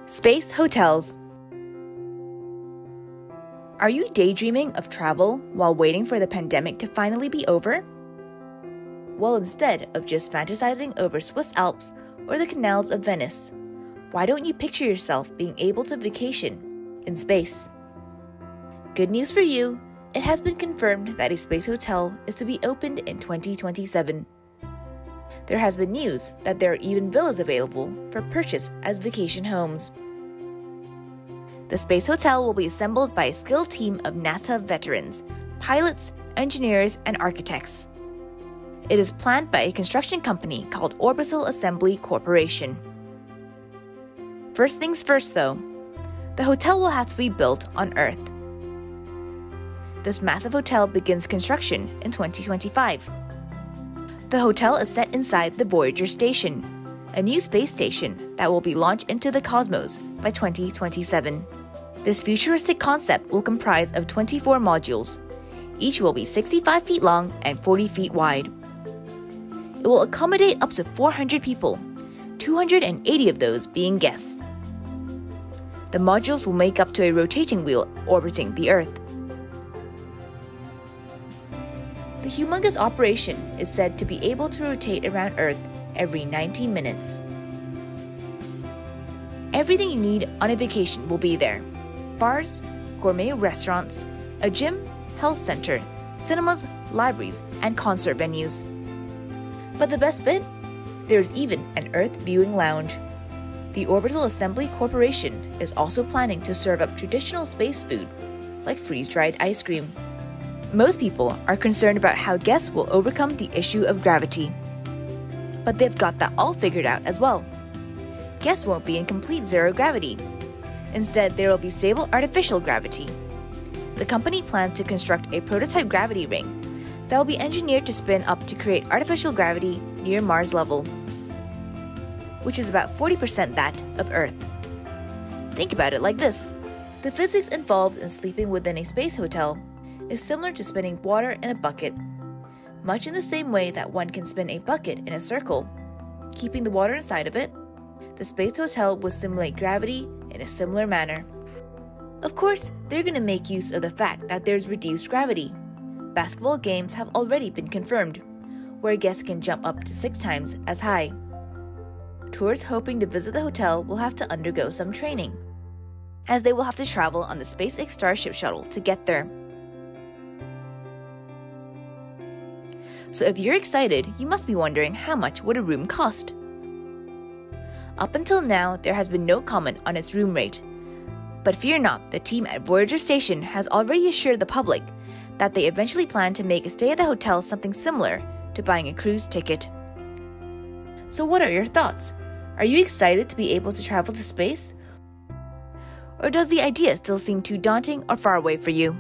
Space hotels. Are you daydreaming of travel while waiting for the pandemic to finally be over? Well, instead of just fantasizing over Swiss Alps or the canals of Venice, why don't you picture yourself being able to vacation in space? Good news for you, it has been confirmed that a space hotel is to be opened in 2027. There has been news that there are even villas available for purchase as vacation homes. The space hotel will be assembled by a skilled team of NASA veterans, pilots, engineers, and architects. It is planned by a construction company called Orbital Assembly Corporation. First things first though, the hotel will have to be built on Earth. This massive hotel begins construction in 2025. The hotel is set inside the Voyager station, a new space station that will be launched into the cosmos by 2027. This futuristic concept will comprise of 24 modules. Each will be 65 feet long and 40 feet wide. It will accommodate up to 400 people, 280 of those being guests. The modules will make up to a rotating wheel orbiting the Earth. The humongous operation is said to be able to rotate around Earth every 90 minutes. Everything you need on a vacation will be there: bars, gourmet restaurants, a gym, health center, cinemas, libraries, and concert venues. But the best bit? There's even an Earth viewing lounge. The Orbital Assembly Corporation is also planning to serve up traditional space food, like freeze-dried ice cream. Most people are concerned about how guests will overcome the issue of gravity. But they've got that all figured out as well. Guests won't be in complete zero gravity. Instead, there will be stable artificial gravity. The company plans to construct a prototype gravity ring that will be engineered to spin up to create artificial gravity near Mars level, which is about 40% that of Earth. Think about it like this. The physics involved in sleeping within a space hotel is similar to spinning water in a bucket, much in the same way that one can spin a bucket in a circle, keeping the water inside of it. The space hotel will simulate gravity in a similar manner. Of course, they're going to make use of the fact that there's reduced gravity. Basketball games have already been confirmed, where guests can jump up to 6 times as high. Tourists hoping to visit the hotel will have to undergo some training, as they will have to travel on the SpaceX Starship shuttle to get there. So if you're excited, you must be wondering how much would a room cost? Up until now, there has been no comment on its room rate. But fear not, the team at Voyager Station has already assured the public that they eventually plan to make a stay at the hotel something similar to buying a cruise ticket. So what are your thoughts? Are you excited to be able to travel to space? Or does the idea still seem too daunting or far away for you?